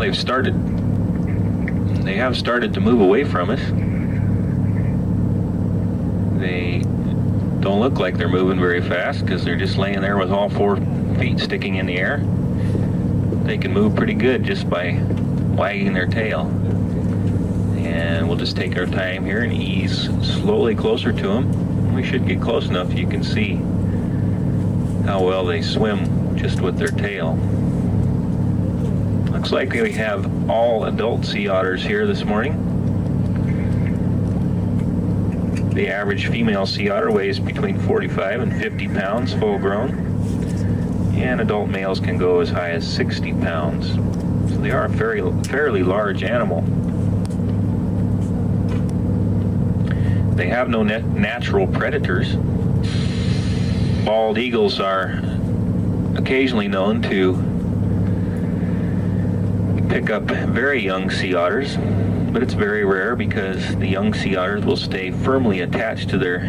They have started to move away from us. They don't look like they're moving very fast because they're just laying there with all 4 feet sticking in the air. They can move pretty good just by wagging their tail. And we'll just take our time here and ease slowly closer to them. We should get close enough you can see how well they swim just with their tail. Looks like we have all adult sea otters here this morning. The average female sea otter weighs between 45 and 50 pounds full grown, and adult males can go as high as 60 pounds. So they are a fairly large animal. They have no natural predators. Bald eagles are occasionally known to pick up very young sea otters, but it's very rare because the young sea otters will stay firmly attached to their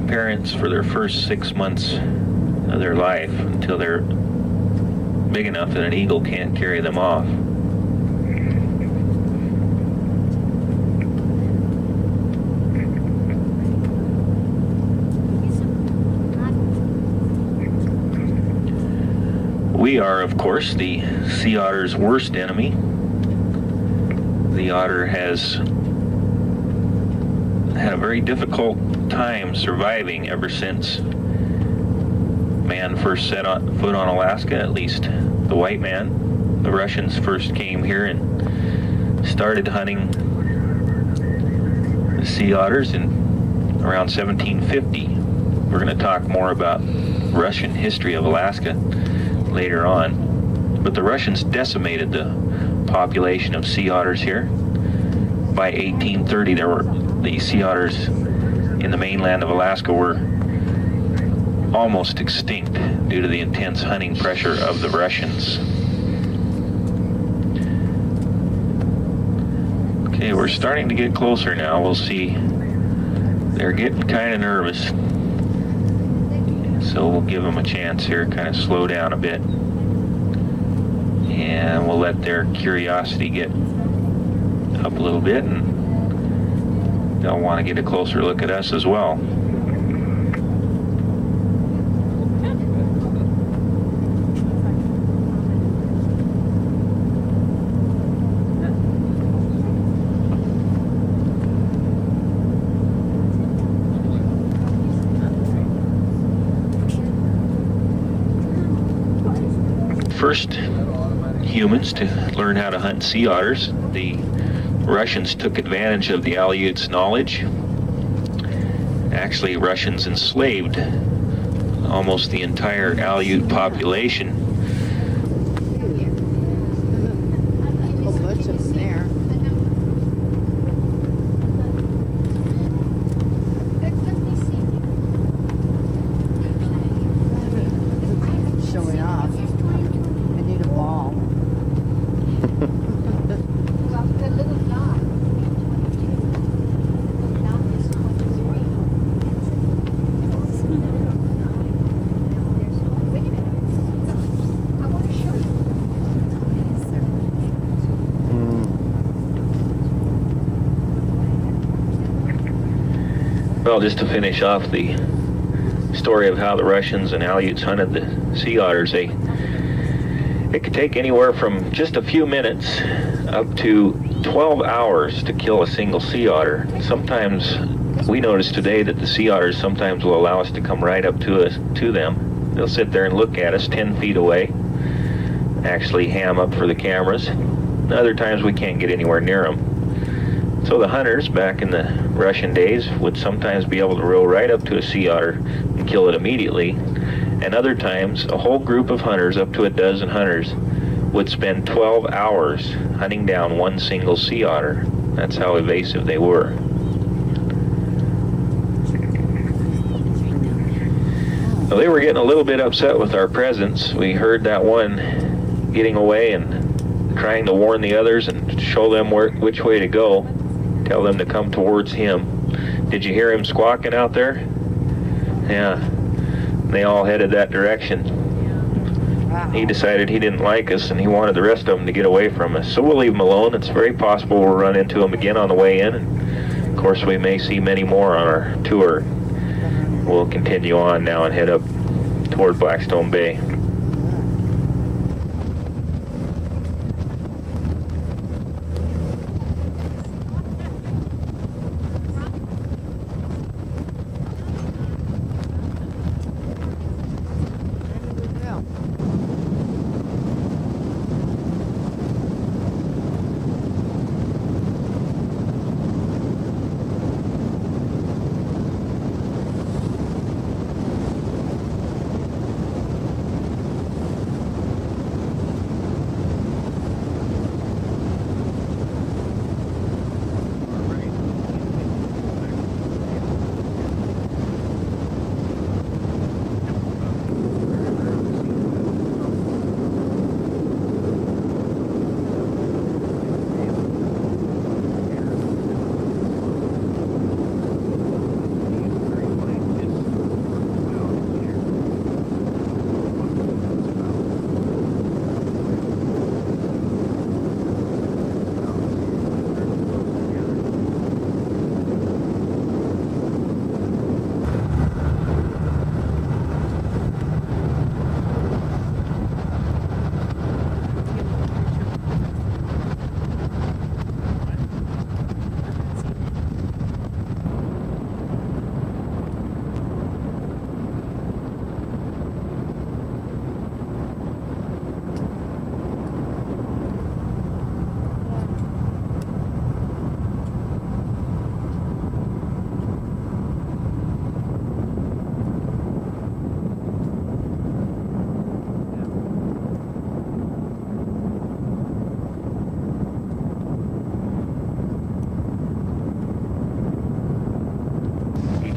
parents for their first 6 months of their life until they're big enough that an eagle can't carry them off. We are, of course, the sea otter's worst enemy. The otter has had a very difficult time surviving ever since man first set foot on Alaska, at least the white man. The Russians first came here and started hunting the sea otters in around 1750. We're going to talk more about Russian history of Alaska later on, but the Russians decimated the population of sea otters here. By 1830, the sea otters in the mainland of Alaska were almost extinct due to the intense hunting pressure of the Russians. Okay, we're starting to get closer now. We'll see. They're getting kind of nervous, so we'll give them a chance here, kind of slow down a bit, and we'll let their curiosity get up a little bit, and they'll want to get a closer look at us as well. First humans to learn how to hunt sea otters, the Russians took advantage of the Aleuts' knowledge. Actually, Russians enslaved almost the entire Aleut population. Well, just to finish off the story of how the Russians and Aleuts hunted the sea otters, it could take anywhere from just a few minutes up to 12 hours to kill a single sea otter. Sometimes we notice today that the sea otters sometimes will allow us to come right up to them. They'll sit there and look at us 10 feet away, actually ham up for the cameras. And other times we can't get anywhere near them. So the hunters back in the Russian days would sometimes be able to row right up to a sea otter and kill it immediately, and other times a whole group of hunters, up to a dozen hunters, would spend 12 hours hunting down one single sea otter. That's how evasive they were. Well, they were getting a little bit upset with our presence. We heard that one getting away and trying to warn the others and show them which way to go. Tell them to come towards him. Did you hear him squawking out there? Yeah. They all headed that direction. he decided he didn't like us and he wanted the rest of them to get away from us. So we'll leave him alone. It's very possible we'll run into him again on the way in. And of course, we may see many more on our tour. We'll continue on now and head up toward Blackstone Bay.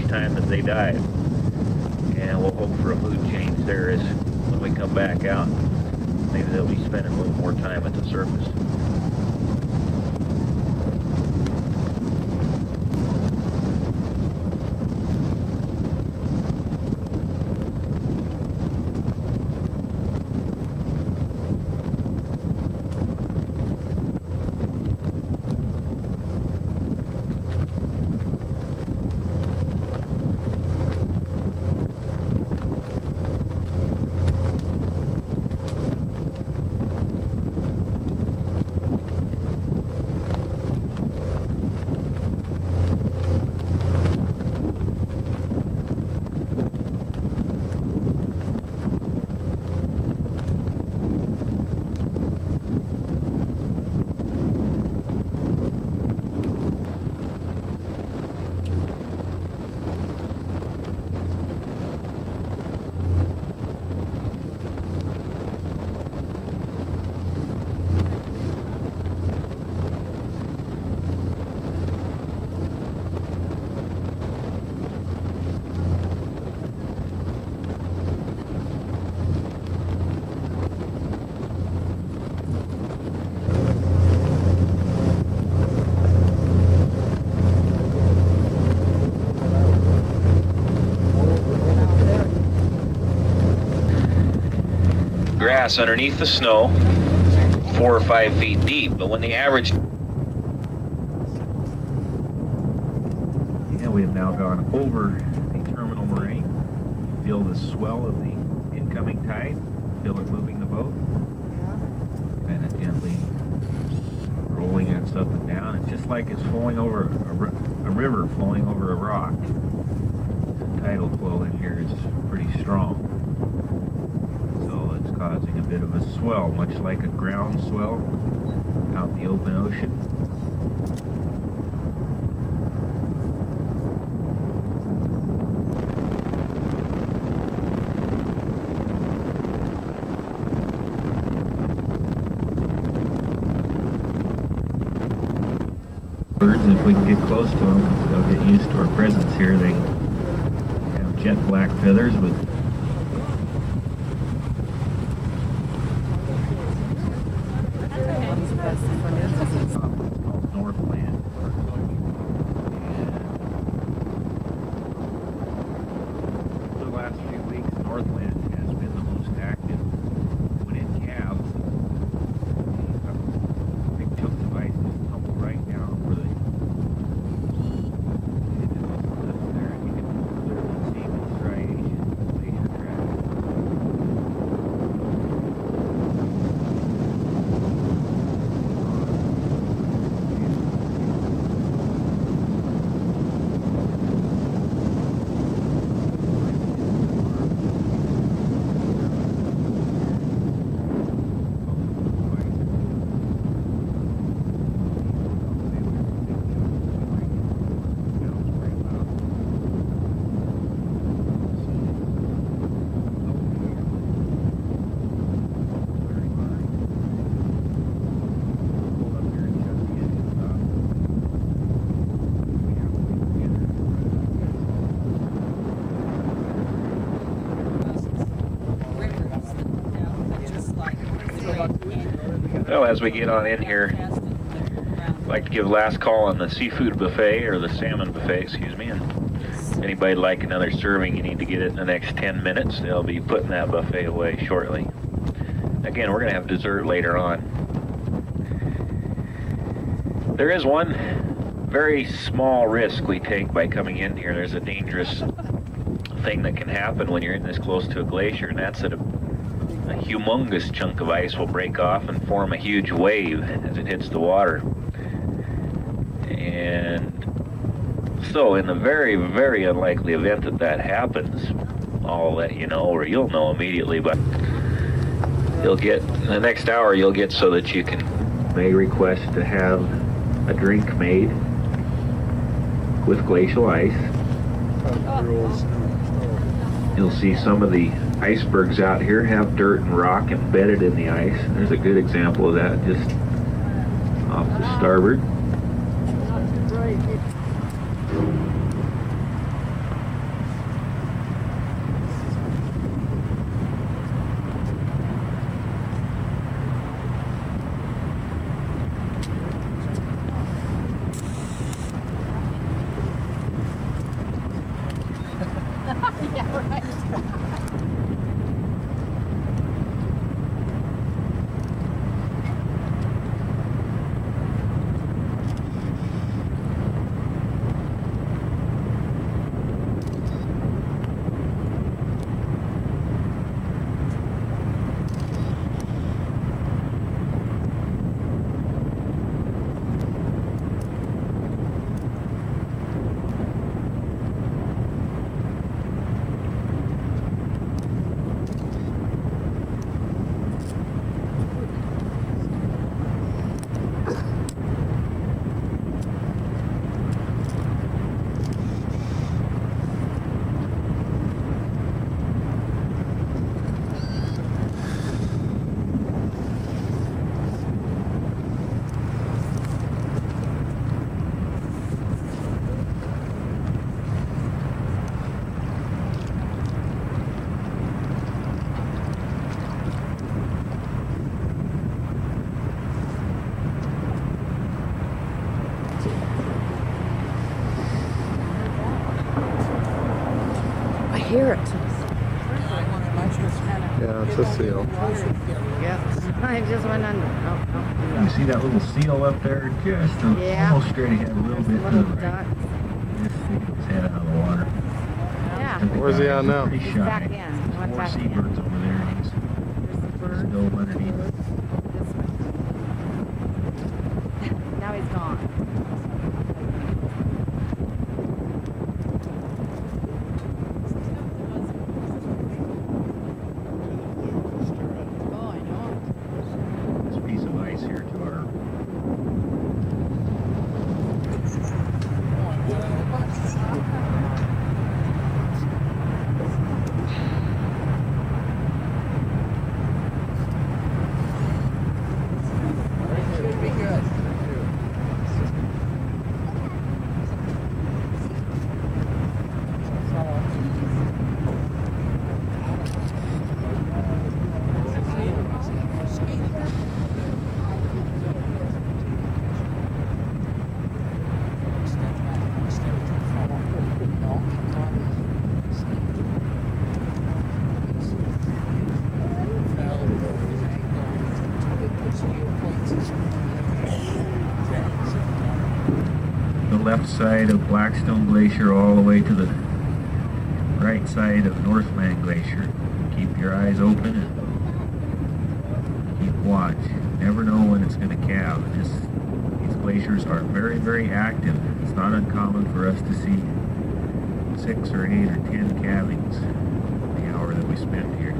Time that they dive, and we'll hope for a mood change there as when we come back out. Maybe they'll be spending a little more time at the surface. Grass underneath the snow, 4 or 5 feet deep, but when the average... Yeah, we have now gone over the terminal moraine. Feel the swell of the incoming tide. Feel it moving the boat. And it gently rolling us up and down. It's just like it's flowing over a river flowing over a rock. The tidal flow in here is pretty strong. Causing a bit of a swell, much like a ground swell out in the open ocean. Birds, if we can get close to them, they'll get used to our presence here. They have jet black feathers with Northland. And the last few weeks, Northland has been the most active Well, as we get on in here, I'd like to give last call on the seafood buffet, or the salmon buffet, excuse me. And if anybody'd like another serving, you need to get it in the next 10 minutes. They'll be putting that buffet away shortly. Again, we're going to have dessert later on. There is one very small risk we take by coming in here. There's a dangerous thing that can happen when you're in this close to a glacier, and that's that a humongous chunk of ice will break off and form a huge wave as it hits the water. And so in the very, very unlikely event that that happens, I'll let you know, or you'll know immediately, but you'll get, in the next hour, you'll get so that you may request to have a drink made with glacial ice. You'll see some of the icebergs out here have dirt and rock embedded in the ice. There's a good example of that just off the starboard. Hear it. Yeah, it's a seal. Yep. I just went under. Oh, You see that little seal up there? Just almost straight ahead, a little bit to the right. Just sticking his head out of the water. Yeah. Where's he at now? Pretty He's shy. back in. He went Four back in. seabirds over there, and he's still underneath. This way. Now he's gone. This piece of ice here to our left side of Blackstone Glacier all the way to the right side of Northland Glacier. Keep your eyes open and keep watch. You never know when it's going to calve. These glaciers are very, very active. It's not uncommon for us to see 6 or 8 or 10 calvings the hour that we spend here.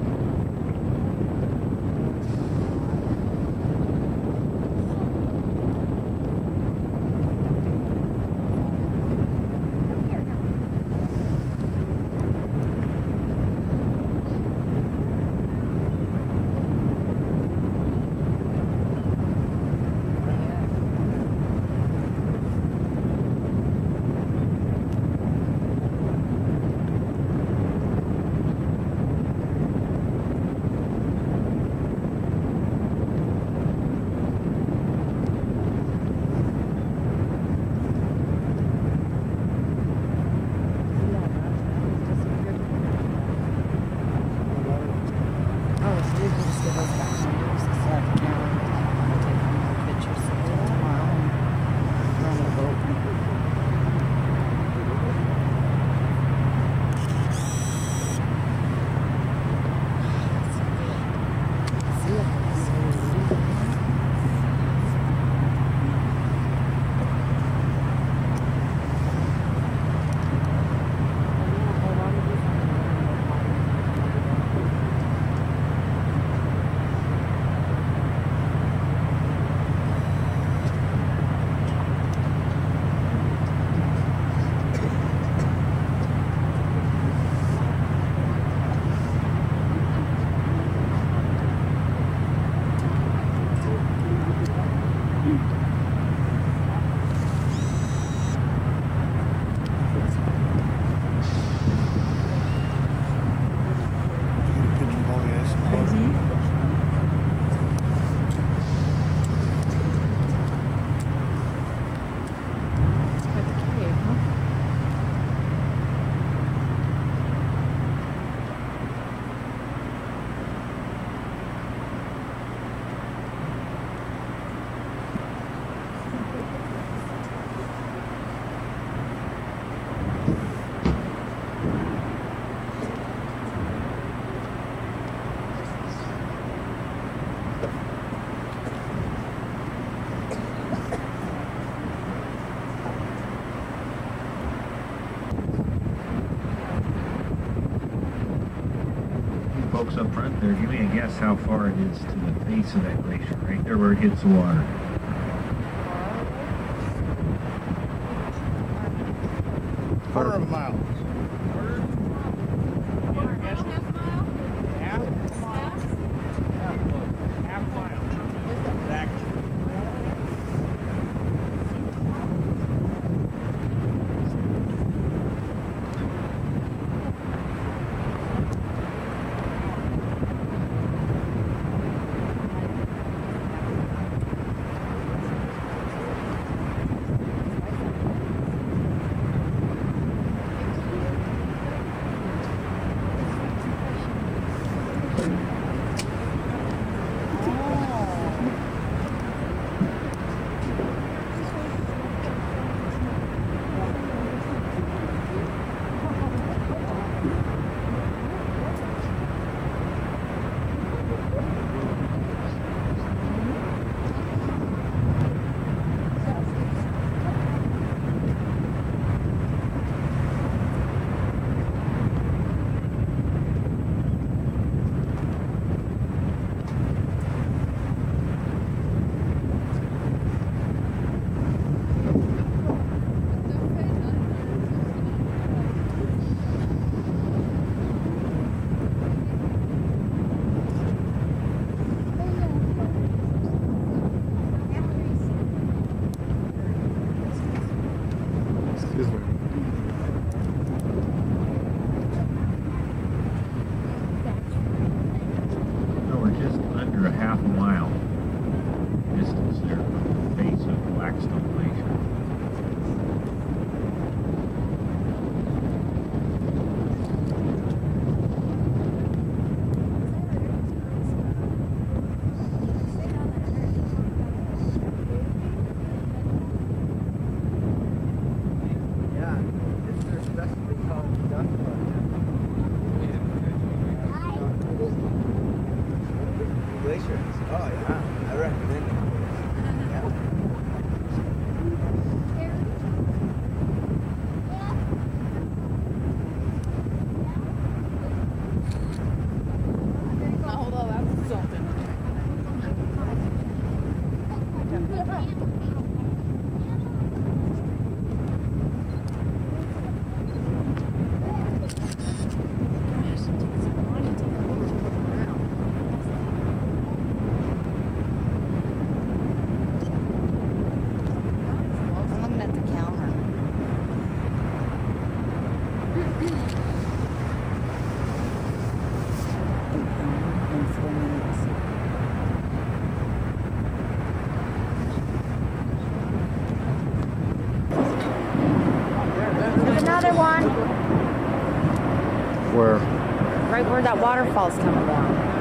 folks up front there, give me a guess how far it is to the base of that glacier, right there where it hits the water. Quarter of a mile. Excuse me. No, we're just under a half a mile distance there from the base of Blackstone Glacier. Glaciers. Oh yeah, I recommend it. I'm looking at the counter. There's another one Where? right where that waterfall's coming down.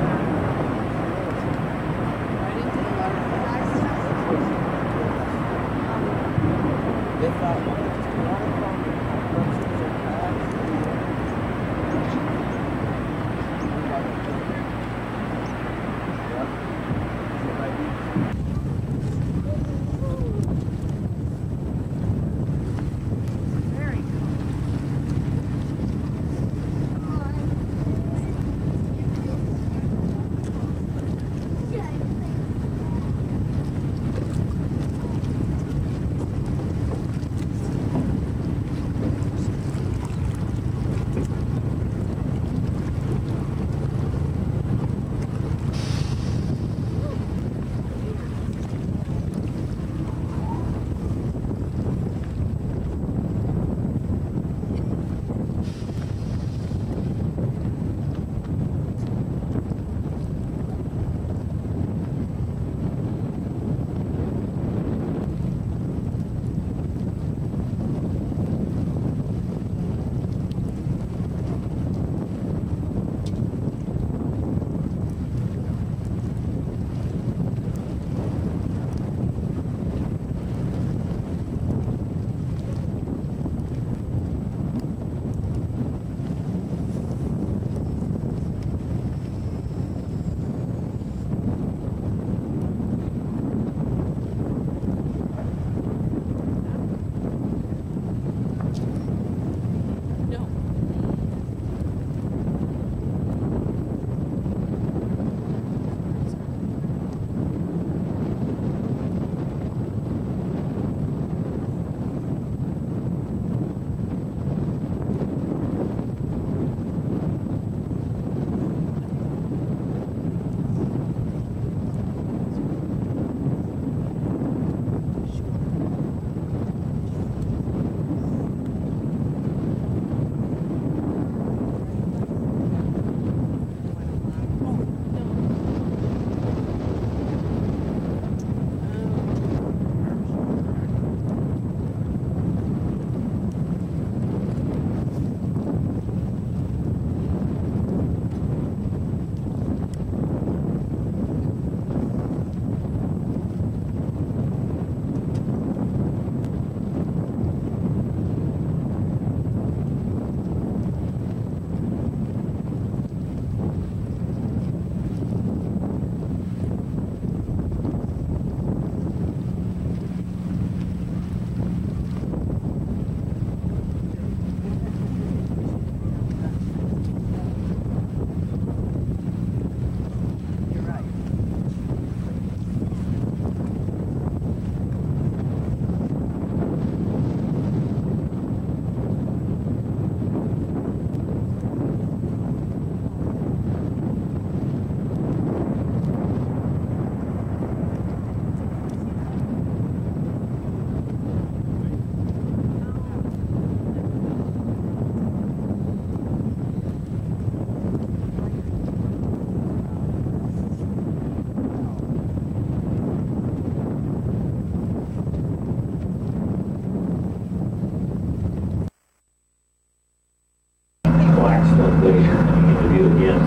on Glacier, and you get the view again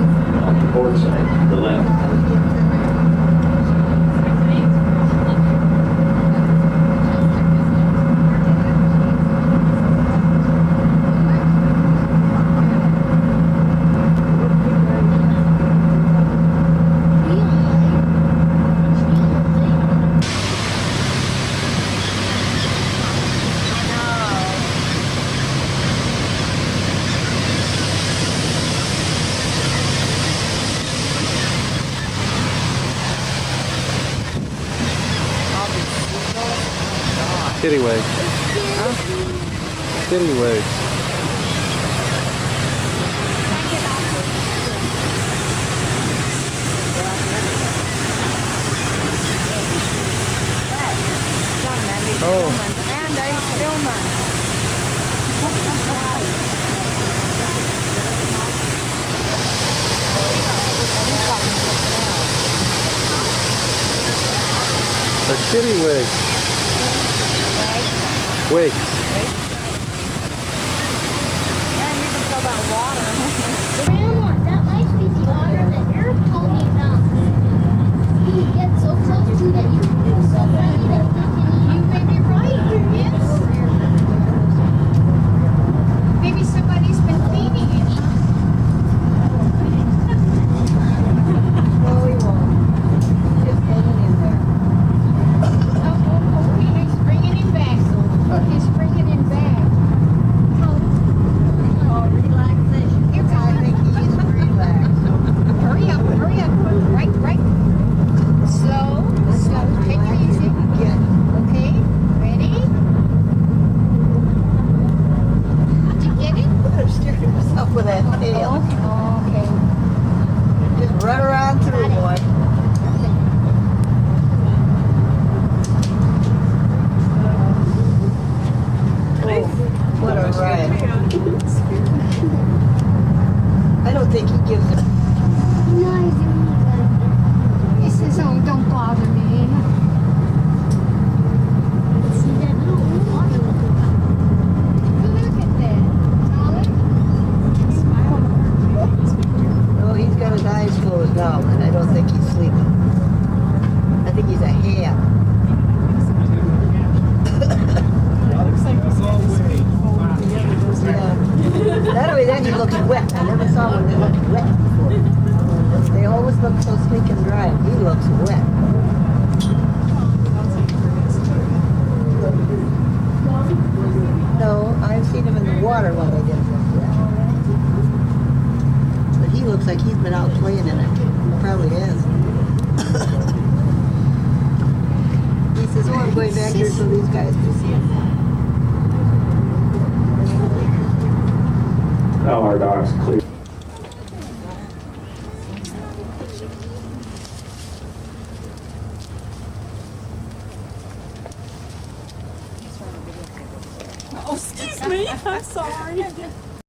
off the port side, to the left. Kitty way. Kitty way. Oh. And I A kitty way. Wait. And you can fill that water. Grandma, that might be the otter that Eric told me about. You get so close to that you feel so friendly that you may be right. Yes. Maybe somebody's been feeding it. No, we won't. Just hanging in there. Oh, he's bringing him back. He's bringing him back. Oh, relaxation. Here I think comes. he's relaxed. Hurry up, hurry up. Right. Slow. Take it easy. Good. Okay, ready? Did you get it? Look at her steering herself with that tail. Okay. Just run around through, boy. Oh, what a ride. I don't think he gives a... No, I do. He says, oh, don't bother me. See that little water? Look at that. Ollie? No, he's got his eyes closed now, and I don't think he's sleeping. I think he's a ham. Yeah. Not only that, he looks wet. I never saw one that looked wet before. They always look so sleek and dry. He looks wet. No, I've seen him in the water when they didn't look wet. But he looks like he's been out playing in it. He probably has. He says, oh, I'm going back here so these guys can see him. Now our dock's clear. Oh, excuse me. I'm sorry.